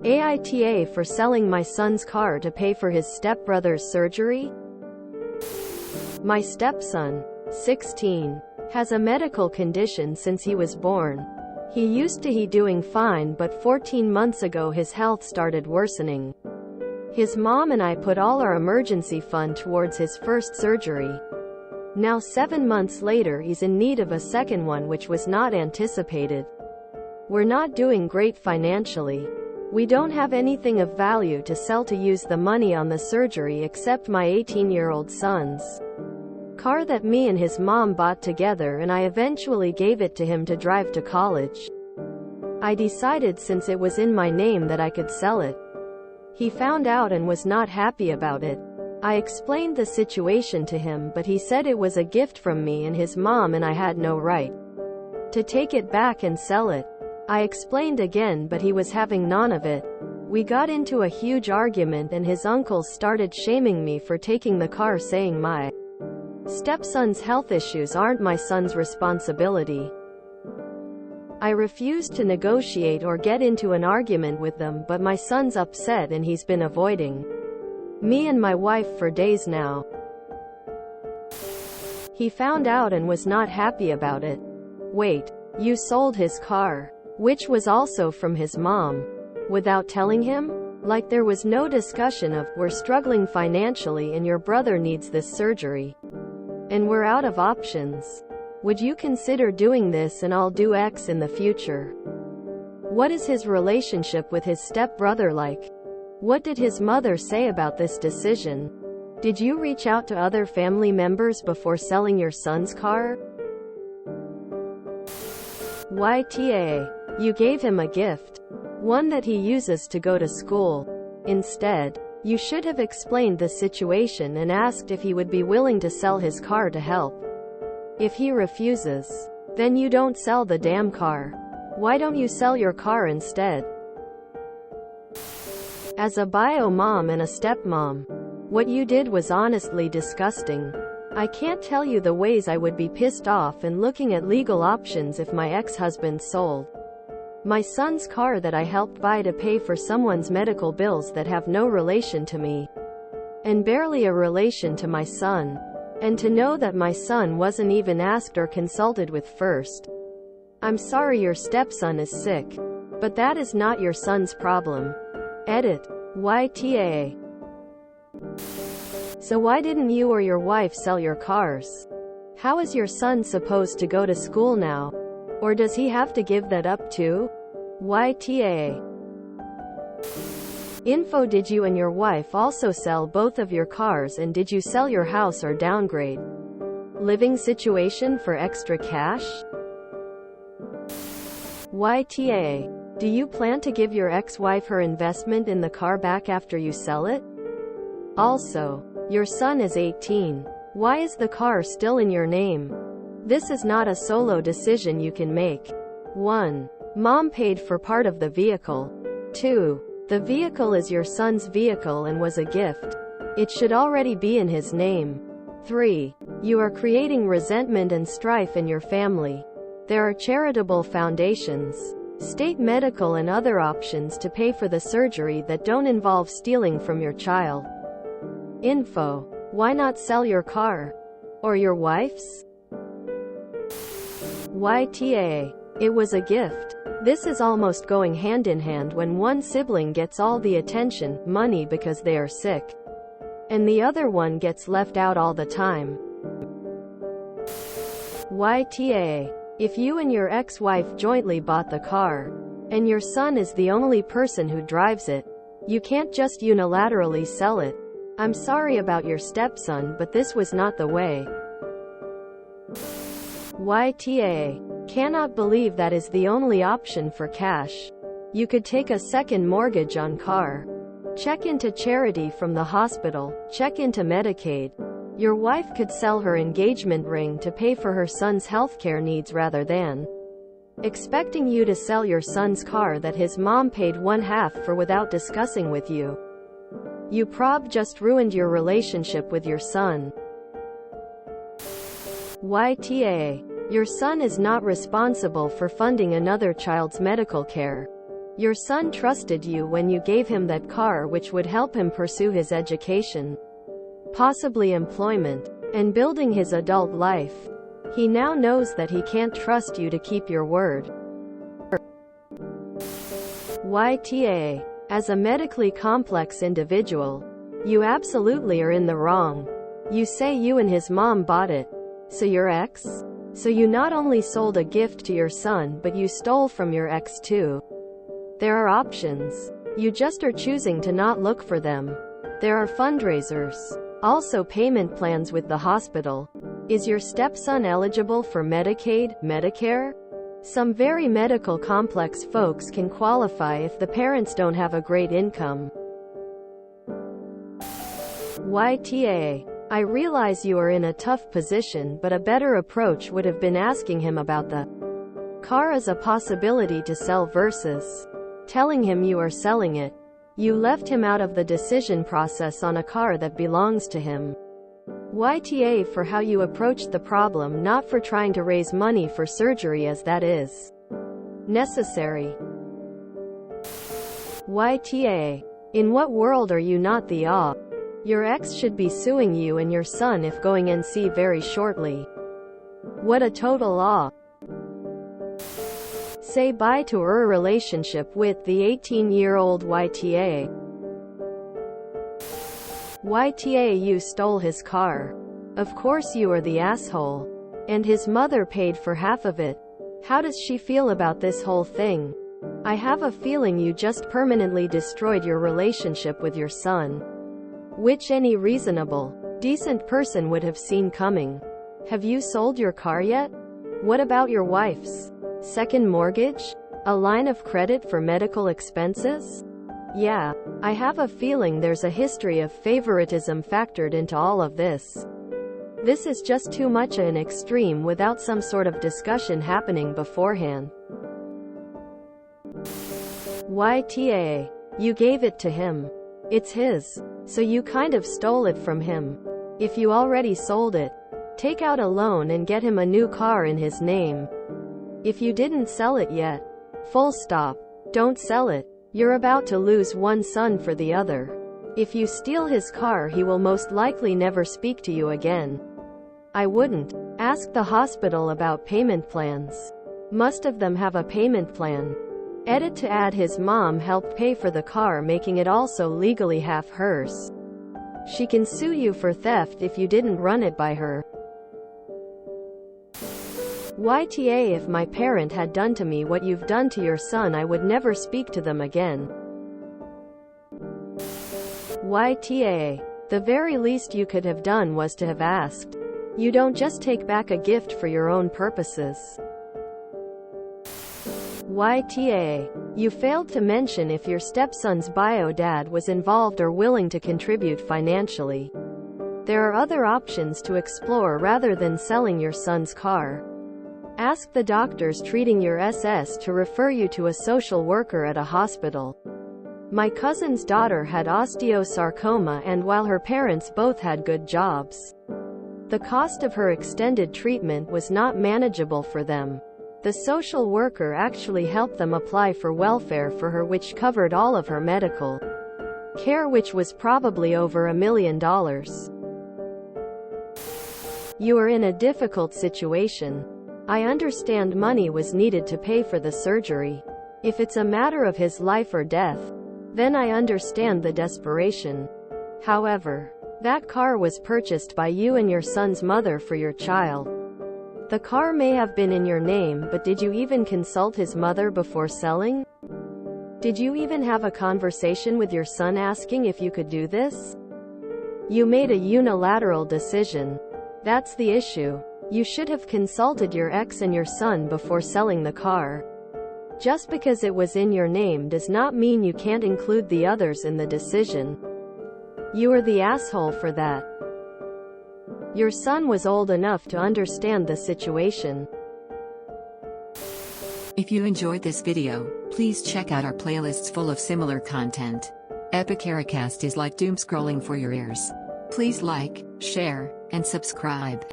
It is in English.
AITA for selling my son's car to pay for his stepbrother's surgery? My stepson, 16, has a medical condition since he was born. He used to be doing fine, but 14 months ago his health started worsening. His mom and I put all our emergency fund towards his first surgery. Now 7 months later he's in need of a second one, which was not anticipated. We're not doing great financially. We don't have anything of value to sell to use the money on the surgery except my 18-year-old son's car that me and his mom bought together, and I eventually gave it to him to drive to college. I decided since it was in my name that I could sell it. He found out and was not happy about it. I explained the situation to him, but he said it was a gift from me and his mom and I had no right to take it back and sell it. I explained again, but he was having none of it. We got into a huge argument and his uncles started shaming me for taking the car, saying my stepson's health issues aren't my son's responsibility. I refused to negotiate or get into an argument with them, but my son's upset and he's been avoiding me and my wife for days now. He found out and was not happy about it. Wait, you sold his car? Which was also from his mom, without telling him? Like there was no discussion of, we're struggling financially and your brother needs this surgery, and we're out of options. Would you consider doing this and I'll do X in the future? What is his relationship with his stepbrother like? What did his mother say about this decision? Did you reach out to other family members before selling your son's car? YTA. You gave him a gift. One that he uses to go to school. Instead, you should have explained the situation and asked if he would be willing to sell his car to help. If he refuses, then you don't sell the damn car. Why don't you sell your car instead? As a bio mom and a stepmom, what you did was honestly disgusting. I can't tell you the ways I would be pissed off and looking at legal options if my ex-husband sold my son's car that I helped buy to pay for someone's medical bills that have no relation to me, and barely a relation to my son. And to know that my son wasn't even asked or consulted with first. I'm sorry your stepson is sick, but that is not your son's problem. Edit. YTA. So why didn't you or your wife sell your cars? How is your son supposed to go to school now? Or does he have to give that up too? YTA. Info. Did you and your wife also sell both of your cars, and did you sell your house or downgrade living situation for extra cash? YTA. Do you plan to give your ex-wife her investment in the car back after you sell it? Also, your son is 18. Why is the car still in your name? This is not a solo decision you can make. 1. Mom paid for part of the vehicle. 2. The vehicle is your son's vehicle and was a gift. It should already be in his name. 3. You are creating resentment and strife in your family. There are charitable foundations, state medical and other options to pay for the surgery that don't involve stealing from your child. Info. Why not sell your car? Or your wife's? YTA. It was a gift. This is almost going hand in hand when one sibling gets all the attention, money because they are sick, and the other one gets left out all the time. YTA. If you and your ex-wife jointly bought the car, and your son is the only person who drives it, you can't just unilaterally sell it. I'm sorry about your stepson, but this was not the way. YTA. Cannot believe that is the only option for cash. You could take a second mortgage on car. Check into charity from the hospital. Check into Medicaid. Your wife could sell her engagement ring to pay for her son's healthcare needs rather than expecting you to sell your son's car that his mom paid 1/2 for without discussing with you. You just ruined your relationship with your son. YTA. Your son is not responsible for funding another child's medical care. Your son trusted you when you gave him that car, which would help him pursue his education, possibly employment, and building his adult life. He now knows that he can't trust you to keep your word. YTA. As a medically complex individual, you absolutely are in the wrong. You say you and his mom bought it. So your ex? So you not only sold a gift to your son, but you stole from your ex too. There are options. You just are choosing to not look for them. There are fundraisers. Also payment plans with the hospital. Is your stepson eligible for Medicaid, Medicare? Some very medical complex folks can qualify if the parents don't have a great income. YTA. I realize you are in a tough position, but a better approach would have been asking him about the car as a possibility to sell versus telling him you are selling it. You left him out of the decision process on a car that belongs to him. YTA for how you approached the problem, not for trying to raise money for surgery, as that is necessary. YTA. In what world are you not the AW? Your ex should be suing you and your son if going NC very shortly. What a total AW. Say bye to her relationship with the 18-year-old YTA. YTA, you stole his car. Of course you are the asshole. And his mother paid for half of it. How does she feel about this whole thing? I have a feeling you just permanently destroyed your relationship with your son, which any reasonable, decent person would have seen coming. Have you sold your car yet? What about your wife's second mortgage? A line of credit for medical expenses? Yeah, I have a feeling there's a history of favoritism factored into all of this. This is just too much an extreme without some sort of discussion happening beforehand. YTA. You gave it to him. It's his. So you kind of stole it from him. If you already sold it, take out a loan and get him a new car in his name. If you didn't sell it yet, full stop, don't sell it. You're about to lose one son for the other. If you steal his car, he will most likely never speak to you again. I wouldn't. Ask the hospital about payment plans. Most of them have a payment plan. Edit to add his mom helped pay for the car, making it also legally half hers. She can sue you for theft if you didn't run it by her. YTA. If my parent had done to me what you've done to your son, I would never speak to them again. YTA. The very least you could have done was to have asked. You don't just take back a gift for your own purposes. YTA. You failed to mention if your stepson's bio dad was involved or willing to contribute financially. There are other options to explore rather than selling your son's car. Ask the doctors treating your SS to refer you to a social worker at a hospital. My cousin's daughter had osteosarcoma, and while her parents both had good jobs, the cost of her extended treatment was not manageable for them. The social worker actually helped them apply for welfare for her, which covered all of her medical care, which was probably over $1 million. You are in a difficult situation. I understand money was needed to pay for the surgery. If it's a matter of his life or death, then I understand the desperation. However, that car was purchased by you and your son's mother for your child. The car may have been in your name, but did you even consult his mother before selling? Did you even have a conversation with your son asking if you could do this? You made a unilateral decision. That's the issue. You should have consulted your ex and your son before selling the car. Just because it was in your name does not mean you can't include the others in the decision. You are the asshole for that. Your son was old enough to understand the situation. If you enjoyed this video, please check out our playlists full of similar content. Epic Ericast is like doom scrolling for your ears. Please like, share, and subscribe.